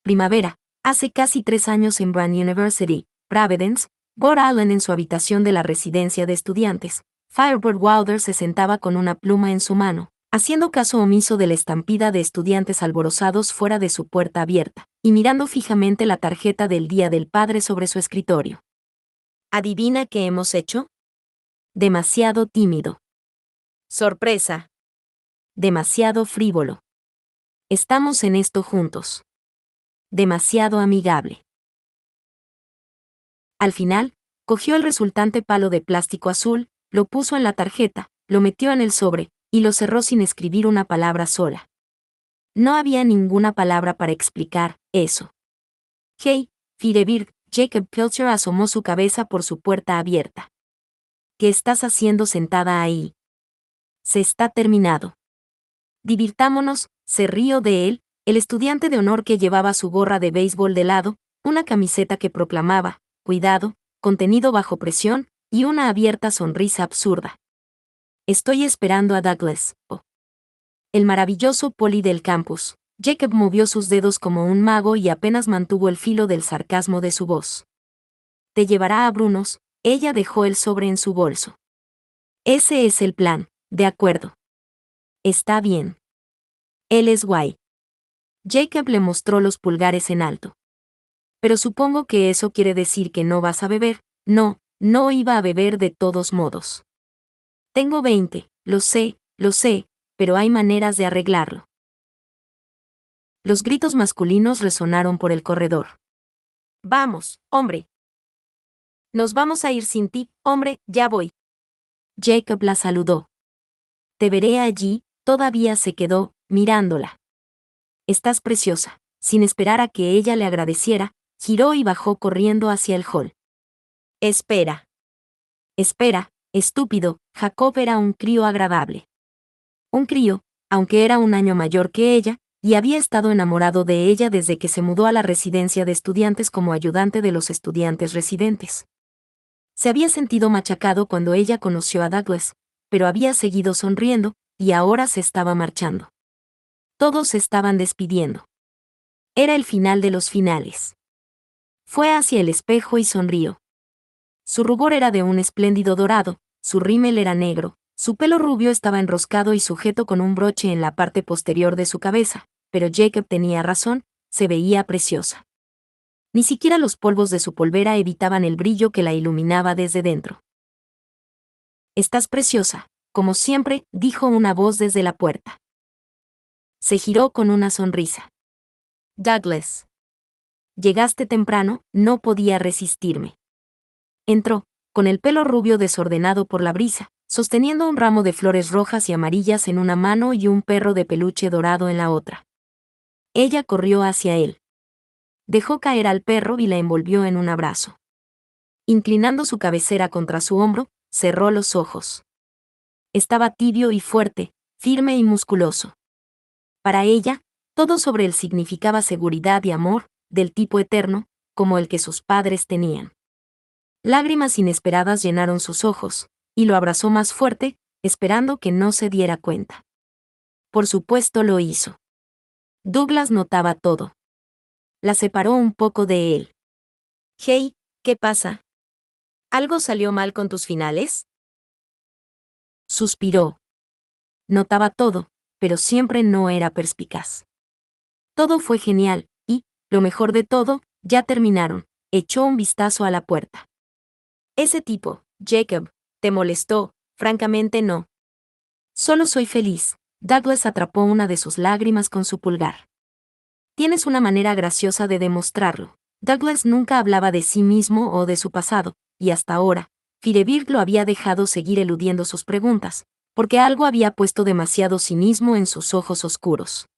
Primavera, hace casi 3 años en Brown University, Providence, Rhode Island, en su habitación de la residencia de estudiantes. Firebird Wilder se sentaba con una pluma en su mano, haciendo caso omiso de la estampida de estudiantes alborozados fuera de su puerta abierta, y mirando fijamente la tarjeta del Día del Padre sobre su escritorio. ¿Adivina qué hemos hecho? Demasiado tímido. Sorpresa. Demasiado frívolo. Estamos en esto juntos. Demasiado amigable. Al final, cogió el resultante palo de plástico azul, lo puso en la tarjeta, lo metió en el sobre, y lo cerró sin escribir una palabra sola. No había ninguna palabra para explicar eso. Hey, Firebird, Jacob Pilcher asomó su cabeza por su puerta abierta. ¿Qué estás haciendo sentada ahí? Se está terminado. Divirtámonos, se rió de él, el estudiante de honor que llevaba su gorra de béisbol de lado, una camiseta que proclamaba, cuidado, contenido bajo presión, y una abierta sonrisa absurda. Estoy esperando a Douglas. Oh. El maravilloso poli del campus. Jacob movió sus dedos como un mago y apenas mantuvo el filo del sarcasmo de su voz. Te llevará a Bruno's. Ella dejó el sobre en su bolso. Ese es el plan, de acuerdo. Está bien. Él es guay. Jacob le mostró los pulgares en alto. Pero supongo que eso quiere decir que no vas a beber. No, no iba a beber de todos modos. Tengo 20, lo sé, pero hay maneras de arreglarlo. Los gritos masculinos resonaron por el corredor. Vamos, hombre. Nos vamos a ir sin ti, hombre, ya voy. Jacob la saludó. Te veré allí. Todavía se quedó, mirándola. Estás preciosa. Sin esperar a que ella le agradeciera, giró y bajó corriendo hacia el hall. Espera. Espera, estúpido. Jacob era un crío agradable. Un crío, aunque era un año mayor que ella, y había estado enamorado de ella desde que se mudó a la residencia de estudiantes como ayudante de los estudiantes residentes. Se había sentido machacado cuando ella conoció a Douglas, pero había seguido sonriendo, y ahora se estaba marchando. Todos se estaban despidiendo. Era el final de los finales. Fue hacia el espejo y sonrió. Su rubor era de un espléndido dorado, su rímel era negro, su pelo rubio estaba enroscado y sujeto con un broche en la parte posterior de su cabeza, pero Jacob tenía razón, se veía preciosa. Ni siquiera los polvos de su polvera evitaban el brillo que la iluminaba desde dentro. Estás preciosa, como siempre, dijo una voz desde la puerta. Se giró con una sonrisa. Douglas. Llegaste temprano, no podía resistirme. Entró, con el pelo rubio desordenado por la brisa, sosteniendo un ramo de flores rojas y amarillas en una mano y un perro de peluche dorado en la otra. Ella corrió hacia él. Dejó caer al perro y la envolvió en un abrazo. Inclinando su cabecera contra su hombro, cerró los ojos. Estaba tibio y fuerte, firme y musculoso. Para ella, todo sobre él significaba seguridad y amor, del tipo eterno, como el que sus padres tenían. Lágrimas inesperadas llenaron sus ojos, y lo abrazó más fuerte, esperando que no se diera cuenta. Por supuesto lo hizo. Douglas notaba todo. La separó un poco de él. Hey, ¿qué pasa? ¿Algo salió mal con tus finales? Suspiró. Notaba todo, pero siempre no era perspicaz. Todo fue genial, y, lo mejor de todo, ya terminaron. Echó un vistazo a la puerta. Ese tipo, Jacob, ¿te molestó? Francamente no. Solo soy feliz. Douglas atrapó una de sus lágrimas con su pulgar. Tienes una manera graciosa de demostrarlo. Douglas nunca hablaba de sí mismo o de su pasado, y hasta ahora, Firebird lo había dejado seguir eludiendo sus preguntas, porque algo había puesto demasiado cinismo en sus ojos oscuros.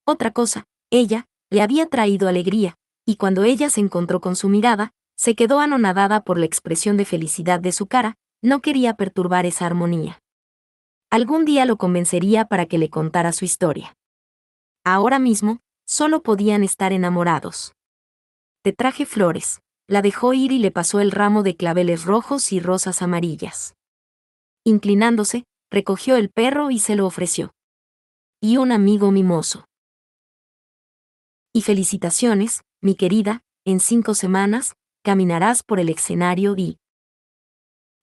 Otra cosa, ella, le había traído alegría, y cuando ella se encontró con su mirada, se quedó anonadada por la expresión de felicidad de su cara, no quería perturbar esa armonía. Algún día lo convencería para que le contara su historia. Ahora mismo, solo podían estar enamorados. Te traje flores. La dejó ir y le pasó el ramo de claveles rojos y rosas amarillas. Inclinándose, recogió el perro y se lo ofreció. Y un amigo mimoso. Y felicitaciones, mi querida, en 5 semanas, caminarás por el escenario y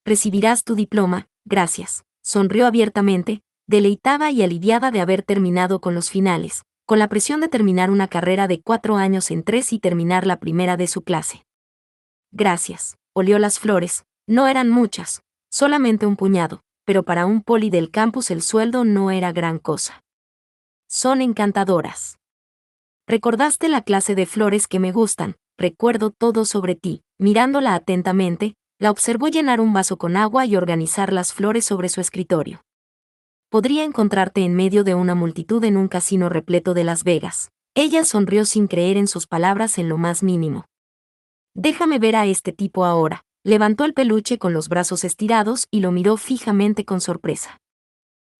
recibirás tu diploma, gracias. Sonrió abiertamente, deleitada y aliviada de haber terminado con los finales, con la presión de terminar una carrera de 4 años en 3 y terminar la primera de su clase. Gracias. Olió las flores, no eran muchas, solamente un puñado, pero para un poli del campus el sueldo no era gran cosa. Son encantadoras. Recordaste la clase de flores que me gustan, recuerdo todo sobre ti. Mirándola atentamente, la observó llenar un vaso con agua y organizar las flores sobre su escritorio. Podría encontrarte en medio de una multitud en un casino repleto de Las Vegas. Ella sonrió sin creer en sus palabras en lo más mínimo. Déjame ver a este tipo ahora. Levantó el peluche con los brazos estirados y lo miró fijamente con sorpresa.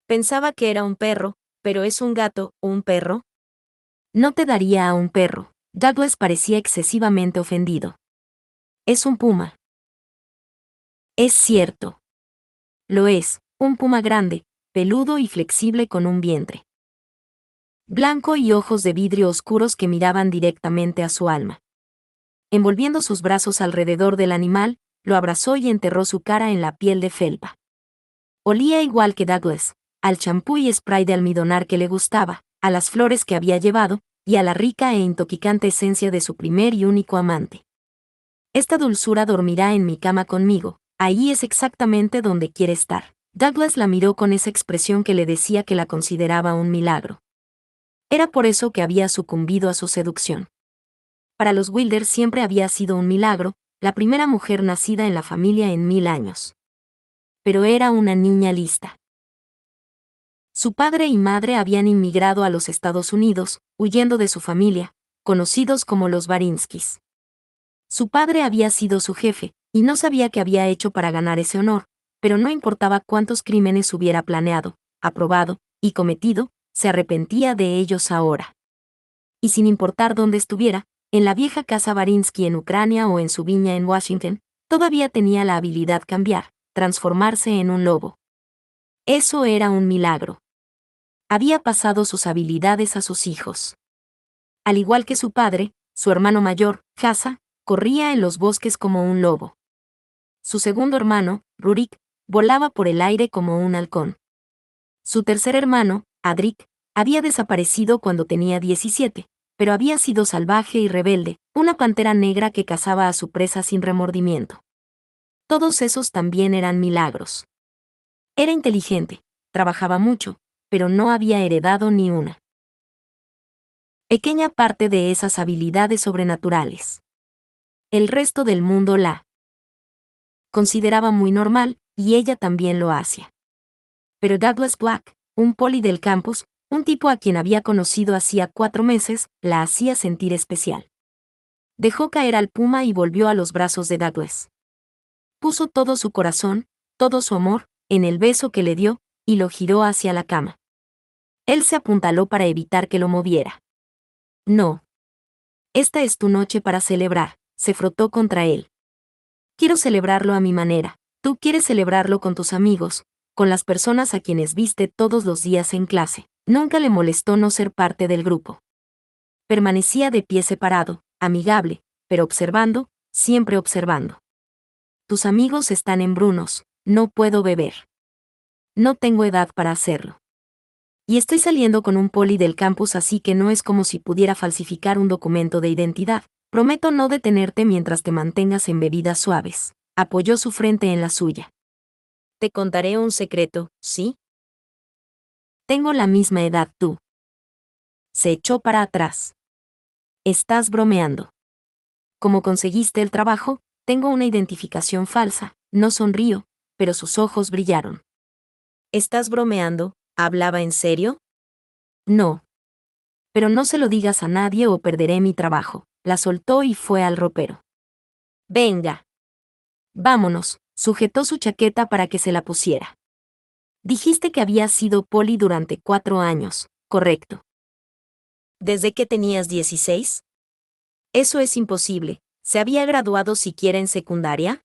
Pensaba que era un perro, pero ¿es un gato o un perro? No te daría a un perro. Douglas parecía excesivamente ofendido. Es un puma. Es cierto. Lo es, un puma grande, peludo y flexible con un vientre blanco y ojos de vidrio oscuros que miraban directamente a su alma. Envolviendo sus brazos alrededor del animal, lo abrazó y enterró su cara en la piel de felpa. Olía igual que Douglas, al champú y spray de almidonar que le gustaba, a las flores que había llevado, y a la rica e intoxicante esencia de su primer y único amante. Esta dulzura dormirá en mi cama conmigo, ahí es exactamente donde quiere estar. Douglas la miró con esa expresión que le decía que la consideraba un milagro. Era por eso que había sucumbido a su seducción. Para los Wilder siempre había sido un milagro, la primera mujer nacida en la familia en 1000 años. Pero era una niña lista. Su padre y madre habían inmigrado a los Estados Unidos, huyendo de su familia, conocidos como los Barinskis. Su padre había sido su jefe, y no sabía qué había hecho para ganar ese honor, pero no importaba cuántos crímenes hubiera planeado, aprobado y cometido, se arrepentía de ellos ahora. Y sin importar dónde estuviera, en la vieja casa Barinsky en Ucrania o en su viña en Washington, todavía tenía la habilidad cambiar, transformarse en un lobo. Eso era un milagro. Había pasado sus habilidades a sus hijos. Al igual que su padre, su hermano mayor, Hasa, corría en los bosques como un lobo. Su segundo hermano, Rurik, volaba por el aire como un halcón. Su tercer hermano, Adrik, había desaparecido cuando tenía 17, pero había sido salvaje y rebelde, una pantera negra que cazaba a su presa sin remordimiento. Todos esos también eran milagros. Era inteligente, trabajaba mucho, pero no había heredado ni una pequeña parte de esas habilidades sobrenaturales. El resto del mundo la consideraba muy normal, y ella también lo hacía. Pero Douglas Black, un poli del campus, un tipo a quien había conocido hacía 4 meses, la hacía sentir especial. Dejó caer al puma y volvió a los brazos de Douglas. Puso todo su corazón, todo su amor, en el beso que le dio, y lo giró hacia la cama. Él se apuntaló para evitar que lo moviera. No. Esta es tu noche para celebrar, se frotó contra él. Quiero celebrarlo a mi manera, tú quieres celebrarlo con tus amigos, con las personas a quienes viste todos los días en clase. Nunca le molestó no ser parte del grupo. Permanecía de pie separado, amigable, pero observando, siempre observando. Tus amigos están en Brunos, no puedo beber. No tengo edad para hacerlo. Y estoy saliendo con un poli del campus, así que no es como si pudiera falsificar un documento de identidad. Prometo no detenerte mientras te mantengas en bebidas suaves. Apoyó su frente en la suya. Te contaré un secreto, ¿sí? Tengo la misma edad tú. Se echó para atrás. Estás bromeando. ¿Cómo conseguiste el trabajo? Tengo una identificación falsa. No sonrió, pero sus ojos brillaron. ¿Estás bromeando? ¿Hablaba en serio? No. Pero no se lo digas a nadie o perderé mi trabajo. La soltó y fue al ropero. Venga. Vámonos. Sujetó su chaqueta para que se la pusiera. Dijiste que habías sido poli durante 4 años, ¿correcto? ¿Desde que tenías 16? Eso es imposible. ¿Se había graduado siquiera en secundaria?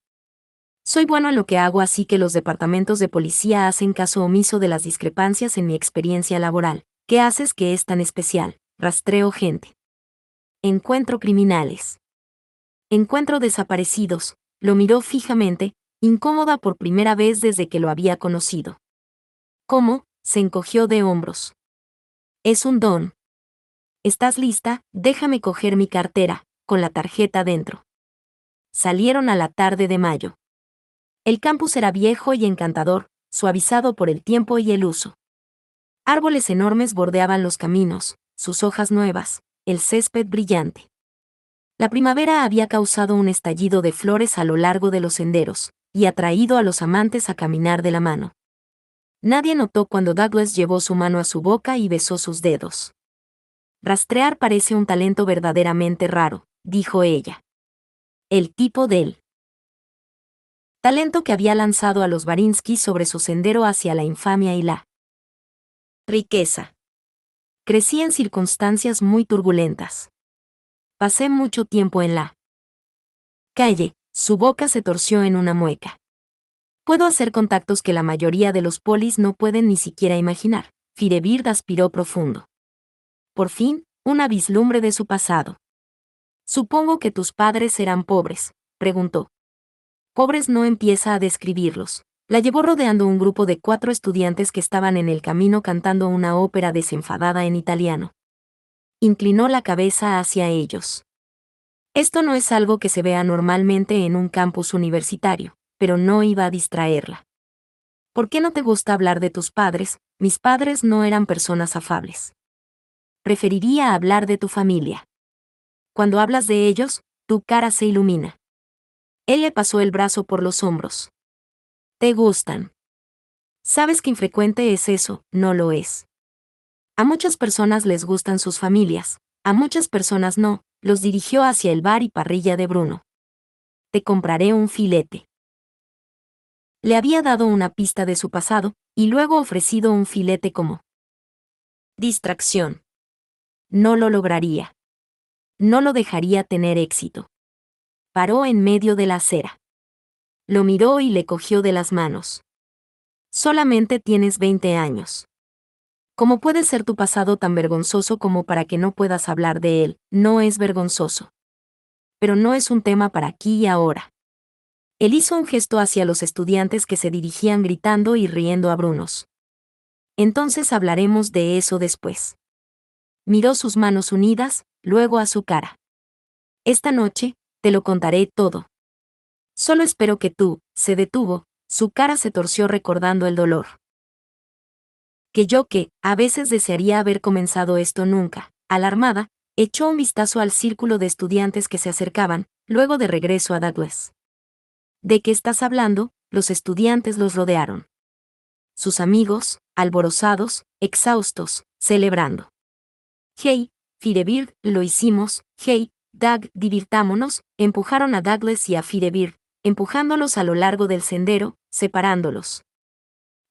Soy bueno en lo que hago, así que los departamentos de policía hacen caso omiso de las discrepancias en mi experiencia laboral. ¿Qué haces que es tan especial? Rastreo gente. Encuentro criminales. Encuentro desaparecidos. Lo miró fijamente, incómoda por primera vez desde que lo había conocido. ¿Cómo? Se encogió de hombros. Es un don. ¿Estás lista? Déjame coger mi cartera, con la tarjeta dentro. Salieron a la tarde de mayo. El campus era viejo y encantador, suavizado por el tiempo y el uso. Árboles enormes bordeaban los caminos, sus hojas nuevas, el césped brillante. La primavera había causado un estallido de flores a lo largo de los senderos, y atraído a los amantes a caminar de la mano. Nadie notó cuando Douglas llevó su mano a su boca y besó sus dedos. Rastrear parece un talento verdaderamente raro, dijo ella. El tipo del talento que había lanzado a los Barinsky sobre su sendero hacia la infamia y la riqueza. Crecí en circunstancias muy turbulentas. Pasé mucho tiempo en la calle, su boca se torció en una mueca. Puedo hacer contactos que la mayoría de los polis no pueden ni siquiera imaginar. Firebird aspiró profundo. Por fin, una vislumbre de su pasado. Supongo que tus padres eran pobres, preguntó. Pobres no empieza a describirlos. La llevó rodeando un grupo de 4 estudiantes que estaban en el camino cantando una ópera desenfadada en italiano. Inclinó la cabeza hacia ellos. Esto no es algo que se vea normalmente en un campus universitario, pero no iba a distraerla. ¿Por qué no te gusta hablar de tus padres? Mis padres no eran personas afables. Preferiría hablar de tu familia. Cuando hablas de ellos, tu cara se ilumina. Él le pasó el brazo por los hombros. ¿Te gustan? Sabes que infrecuente es eso, no lo es. A muchas personas les gustan sus familias, a muchas personas no. Los dirigió hacia el bar y parrilla de Bruno. Te compraré un filete. Le había dado una pista de su pasado, y luego ofrecido un filete como distracción. No lo lograría. No lo dejaría tener éxito. Paró en medio de la acera. Lo miró y le cogió de las manos. Solamente tienes 20 años. ¿Cómo puede ser tu pasado tan vergonzoso como para que no puedas hablar de él? No es vergonzoso. Pero no es un tema para aquí y ahora. Él hizo un gesto hacia los estudiantes que se dirigían gritando y riendo a Brunos. Entonces hablaremos de eso después. Miró sus manos unidas, luego a su cara. Esta noche, te lo contaré todo. Solo espero que tú, se detuvo, su cara se torció recordando el dolor. Que a veces desearía haber comenzado esto nunca. Alarmada, echó un vistazo al círculo de estudiantes que se acercaban, luego de regreso a Douglas. ¿De qué estás hablando? Los estudiantes los rodearon. Sus amigos, alborozados, exhaustos, celebrando. Hey, Firebird, lo hicimos. Hey, Doug, divirtámonos. Empujaron a Douglas y a Firebird, empujándolos a lo largo del sendero, separándolos.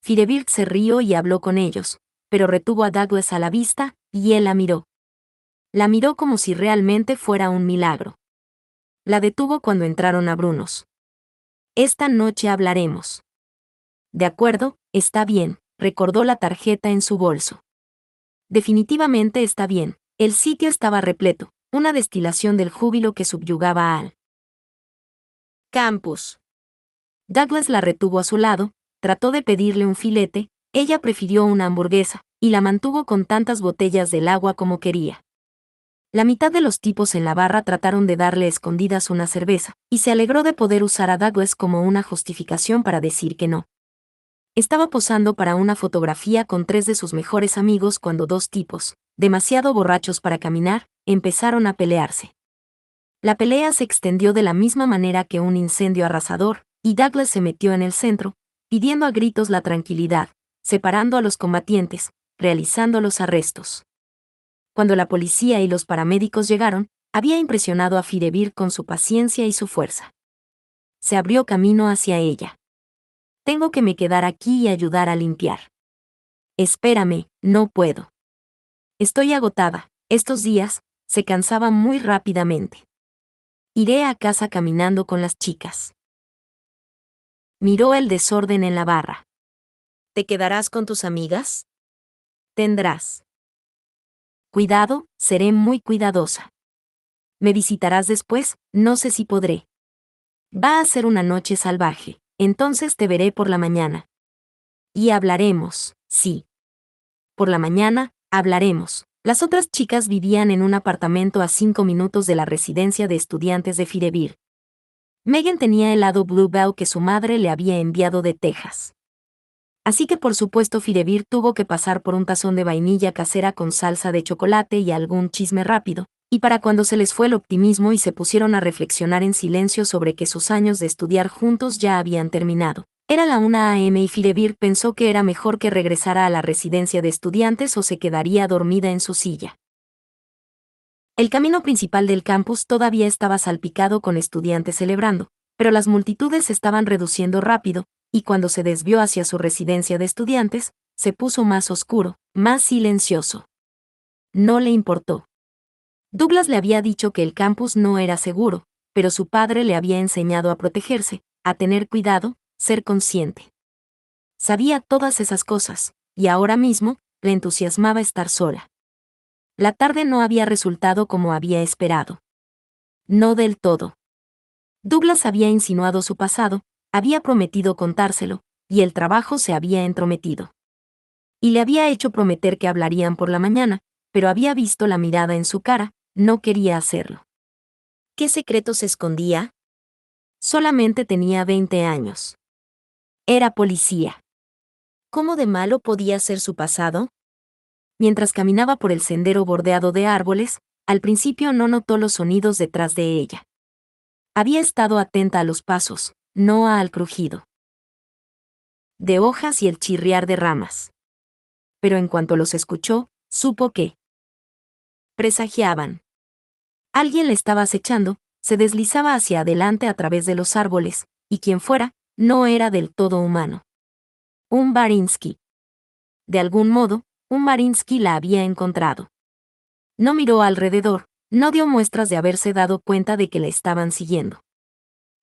Firebird se rió y habló con ellos, pero retuvo a Douglas a la vista, y él la miró. La miró como si realmente fuera un milagro. La detuvo cuando entraron a Brunos. Esta noche hablaremos. De acuerdo, está bien, recordó la tarjeta en su bolso. Definitivamente está bien, el sitio estaba repleto, una destilación del júbilo que subyugaba al campus. Douglas la retuvo a su lado, trató de pedirle un filete, ella prefirió una hamburguesa, y la mantuvo con tantas botellas del agua como quería. La mitad de los tipos en la barra trataron de darle escondidas una cerveza, y se alegró de poder usar a Douglas como una justificación para decir que no. Estaba posando para una fotografía con 3 de sus mejores amigos cuando 2 tipos, demasiado borrachos para caminar, empezaron a pelearse. La pelea se extendió de la misma manera que un incendio arrasador, y Douglas se metió en el centro, pidiendo a gritos la tranquilidad, separando a los combatientes, realizando los arrestos. Cuando la policía y los paramédicos llegaron, había impresionado a Firebird con su paciencia y su fuerza. Se abrió camino hacia ella. Tengo que me quedar aquí y ayudar a limpiar. Espérame, no puedo. Estoy agotada, estos días, se cansaba muy rápidamente. Iré a casa caminando con las chicas. Miró el desorden en la barra. ¿Te quedarás con tus amigas? Tendrás. Cuidado, seré muy cuidadosa. ¿Me visitarás después? No sé si podré. Va a ser una noche salvaje, entonces te veré por la mañana. Y hablaremos, sí. Por la mañana, hablaremos. Las otras chicas vivían en un apartamento a 5 minutos de la residencia de estudiantes de Firevir. Megan tenía helado Bluebell que su madre le había enviado de Texas. Así que por supuesto Firevir tuvo que pasar por un tazón de vainilla casera con salsa de chocolate y algún chisme rápido, y para cuando se les fue el optimismo y se pusieron a reflexionar en silencio sobre que sus años de estudiar juntos ya habían terminado. Era la 1 a.m. y Firevir pensó que era mejor que regresara a la residencia de estudiantes o se quedaría dormida en su silla. El camino principal del campus todavía estaba salpicado con estudiantes celebrando, pero las multitudes se estaban reduciendo rápido, y cuando se desvió hacia su residencia de estudiantes, se puso más oscuro, más silencioso. No le importó. Douglas le había dicho que el campus no era seguro, pero su padre le había enseñado a protegerse, a tener cuidado, ser consciente. Sabía todas esas cosas, y ahora mismo, le entusiasmaba estar sola. La tarde no había resultado como había esperado. No del todo. Douglas había insinuado su pasado, había prometido contárselo, y el trabajo se había entrometido. Y le había hecho prometer que hablarían por la mañana, pero había visto la mirada en su cara, no quería hacerlo. ¿Qué secreto se escondía? Solamente tenía 20 años. Era policía. ¿Cómo de malo podía ser su pasado? Mientras caminaba por el sendero bordeado de árboles, al principio no notó los sonidos detrás de ella. Había estado atenta a los pasos, no al crujido de hojas y el chirriar de ramas. Pero en cuanto los escuchó, supo que presagiaban. Alguien le estaba acechando, se deslizaba hacia adelante a través de los árboles, y quien fuera, no era del todo humano. Un Barinsky. De algún modo, un Barinsky la había encontrado. No miró alrededor, no dio muestras de haberse dado cuenta de que la estaban siguiendo.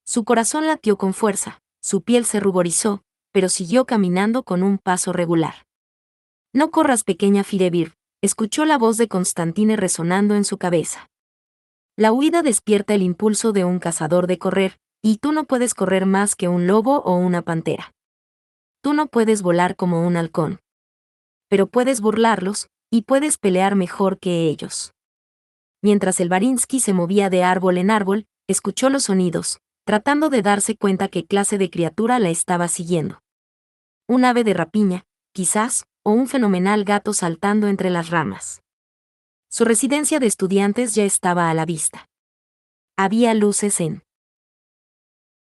Su corazón latió con fuerza, su piel se ruborizó, pero siguió caminando con un paso regular. No corras, pequeña Firevir, escuchó la voz de Constantine resonando en su cabeza. La huida despierta el impulso de un cazador de correr, y tú no puedes correr más que un lobo o una pantera. Tú no puedes volar como un halcón. Pero puedes burlarlos, y puedes pelear mejor que ellos. Mientras el Barinsky se movía de árbol en árbol, escuchó los sonidos, tratando de darse cuenta qué clase de criatura la estaba siguiendo. Un ave de rapiña, quizás, o un fenomenal gato saltando entre las ramas. Su residencia de estudiantes ya estaba a la vista. Había luces en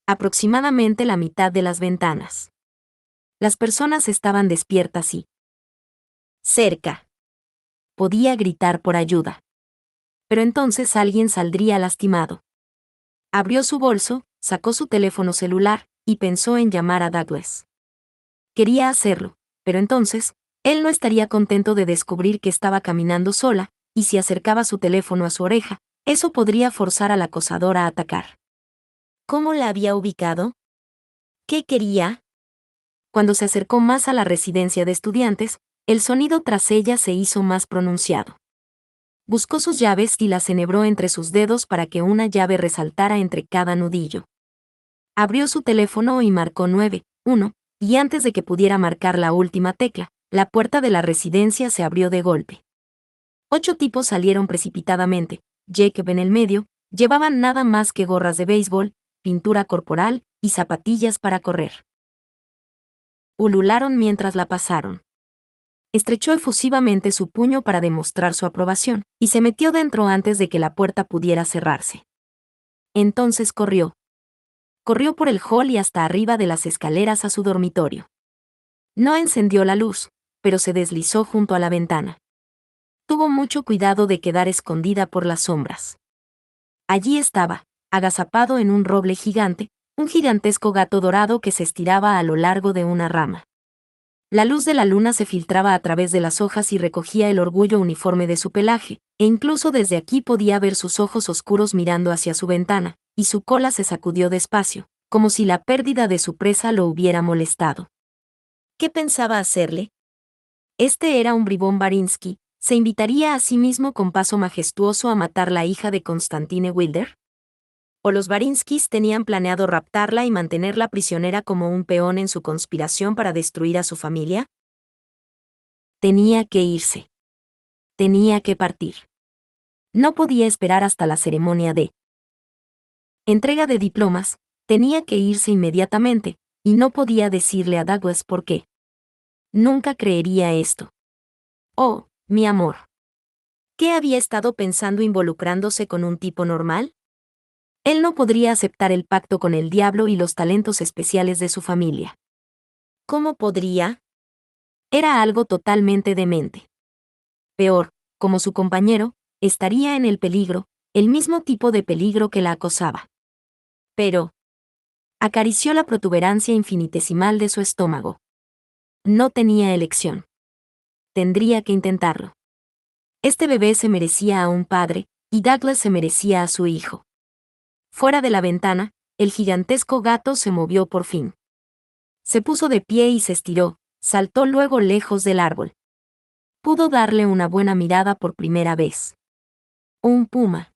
aproximadamente la mitad de las ventanas. Las personas estaban despiertas y cerca. Podía gritar por ayuda. Pero entonces alguien saldría lastimado. Abrió su bolso, sacó su teléfono celular, y pensó en llamar a Douglas. Quería hacerlo, pero entonces, él no estaría contento de descubrir que estaba caminando sola, y si acercaba su teléfono a su oreja, eso podría forzar al acosador a atacar. ¿Cómo la había ubicado? ¿Qué quería? Cuando se acercó más a la residencia de estudiantes, el sonido tras ella se hizo más pronunciado. Buscó sus llaves y las enhebró entre sus dedos para que una llave resaltara entre cada nudillo. Abrió su teléfono y marcó 911, y antes de que pudiera marcar la última tecla, la puerta de la residencia se abrió de golpe. 8 tipos salieron precipitadamente, Jacob en el medio, llevaban nada más que gorras de béisbol, pintura corporal y zapatillas para correr. Ulularon mientras la pasaron. Estrechó efusivamente su puño para demostrar su aprobación, y se metió dentro antes de que la puerta pudiera cerrarse. Entonces corrió. Corrió por el hall y hasta arriba de las escaleras a su dormitorio. No encendió la luz, pero se deslizó junto a la ventana. Tuvo mucho cuidado de quedar escondida por las sombras. Allí estaba, agazapado en un roble gigante, un gigantesco gato dorado que se estiraba a lo largo de una rama. La luz de la luna se filtraba a través de las hojas y recogía el orgullo uniforme de su pelaje, e incluso desde aquí podía ver sus ojos oscuros mirando hacia su ventana, y su cola se sacudió despacio, como si la pérdida de su presa lo hubiera molestado. ¿Qué pensaba hacerle? Este era un bribón Barinsky, ¿Se invitaría a sí mismo con paso majestuoso a matar la hija de Constantine Wilder? ¿O los Barinskis tenían planeado raptarla y mantenerla prisionera como un peón en su conspiración para destruir a su familia? Tenía que irse. Tenía que partir. No podía esperar hasta la ceremonia de entrega de diplomas, tenía que irse inmediatamente, y no podía decirle a Douglas por qué. Nunca creería esto. Oh, mi amor. ¿Qué había estado pensando involucrándose con un tipo normal? Él no podría aceptar el pacto con el diablo y los talentos especiales de su familia. ¿Cómo podría? Era algo totalmente demente. Peor, como su compañero, estaría en el peligro, el mismo tipo de peligro que la acosaba. Pero acarició la protuberancia infinitesimal de su estómago. No tenía elección. Tendría que intentarlo. Este bebé se merecía a un padre, y Douglas se merecía a su hijo. Fuera de la ventana, el gigantesco gato se movió por fin. Se puso de pie y se estiró, saltó luego lejos del árbol. Pudo darle una buena mirada por primera vez. Un puma.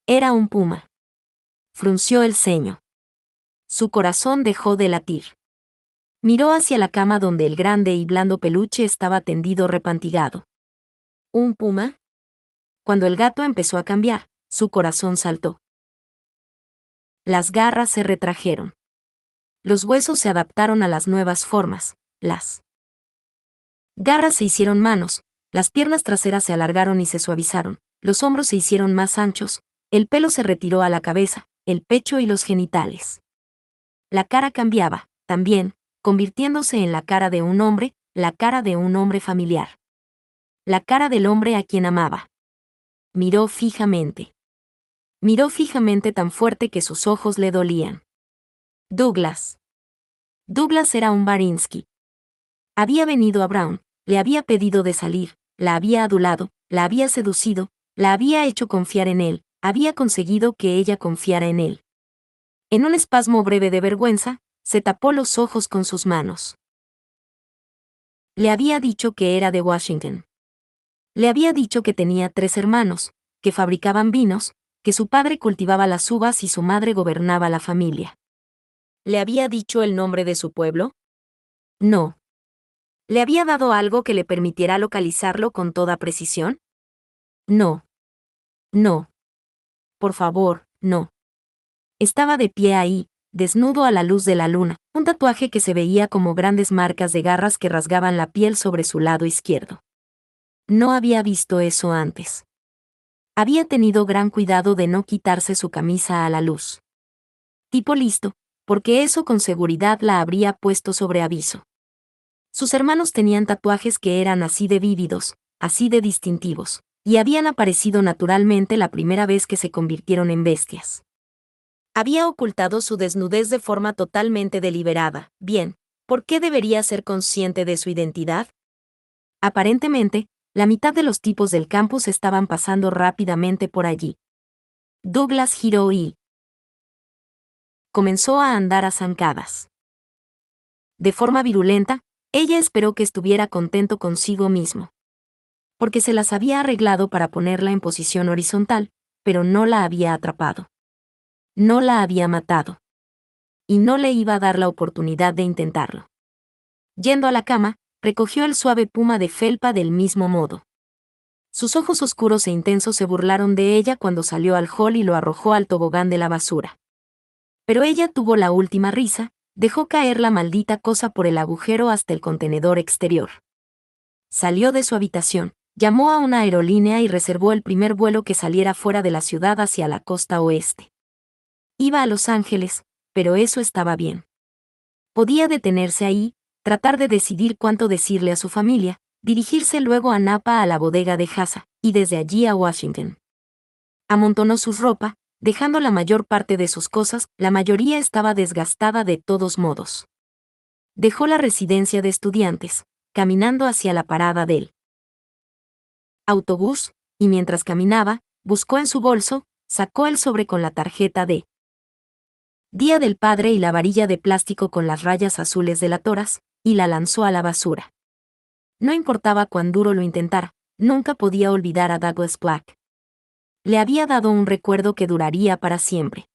Era un puma. Frunció el ceño. Su corazón dejó de latir. Miró hacia la cama donde el grande y blando peluche estaba tendido repantigado. ¿Un puma? Cuando el gato empezó a cambiar, su corazón saltó. Las garras se retrajeron. Los huesos se adaptaron a las nuevas formas, las garras se hicieron manos, las piernas traseras se alargaron y se suavizaron, los hombros se hicieron más anchos, el pelo se retiró a la cabeza, el pecho y los genitales. La cara cambiaba, también, convirtiéndose en la cara de un hombre, la cara de un hombre familiar. La cara del hombre a quien amaba. Miró fijamente. Miró fijamente tan fuerte que sus ojos le dolían. Douglas. Douglas era un Barinsky. Había venido a Brown, le había pedido de salir, la había adulado, la había seducido, la había hecho confiar en él, había conseguido que ella confiara en él. En un espasmo breve de vergüenza, se tapó los ojos con sus manos. Le había dicho que era de Washington. Le había dicho que tenía 3 hermanos, que fabricaban vinos, que su padre cultivaba las uvas y su madre gobernaba la familia. ¿Le había dicho el nombre de su pueblo? No. ¿Le había dado algo que le permitiera localizarlo con toda precisión? No. No. Por favor, no. Estaba de pie ahí, desnudo a la luz de la luna, un tatuaje que se veía como grandes marcas de garras que rasgaban la piel sobre su lado izquierdo. No había visto eso antes. Había tenido gran cuidado de no quitarse su camisa a la luz. Tipo listo, porque eso con seguridad la habría puesto sobre aviso. Sus hermanos tenían tatuajes que eran así de vívidos, así de distintivos, y habían aparecido naturalmente la primera vez que se convirtieron en bestias. Había ocultado su desnudez de forma totalmente deliberada. Bien, ¿por qué debería ser consciente de su identidad? Aparentemente, la mitad de los tipos del campus estaban pasando rápidamente por allí. Douglas giró y comenzó a andar a zancadas. De forma virulenta, ella esperó que estuviera contento consigo mismo. Porque se las había arreglado para ponerla en posición horizontal, pero no la había atrapado. No la había matado. Y no le iba a dar la oportunidad de intentarlo. Yendo a la cama, recogió el suave puma de felpa del mismo modo. Sus ojos oscuros e intensos se burlaron de ella cuando salió al hall y lo arrojó al tobogán de la basura. Pero ella tuvo la última risa, dejó caer la maldita cosa por el agujero hasta el contenedor exterior. Salió de su habitación, llamó a una aerolínea y reservó el primer vuelo que saliera fuera de la ciudad hacia la costa oeste. Iba a Los Ángeles, pero eso estaba bien. Podía detenerse ahí, tratar de decidir cuánto decirle a su familia, dirigirse luego a Napa a la bodega de Hassa, y desde allí a Washington. Amontonó su ropa, dejando la mayor parte de sus cosas, la mayoría estaba desgastada de todos modos. Dejó la residencia de estudiantes, caminando hacia la parada del autobús, y mientras caminaba, buscó en su bolso, sacó el sobre con la tarjeta de Día del Padre y la varilla de plástico con las rayas azules de la toras, y la lanzó a la basura. No importaba cuán duro lo intentara, Nunca podía olvidar a Douglas Black. Le había dado un recuerdo que duraría para siempre.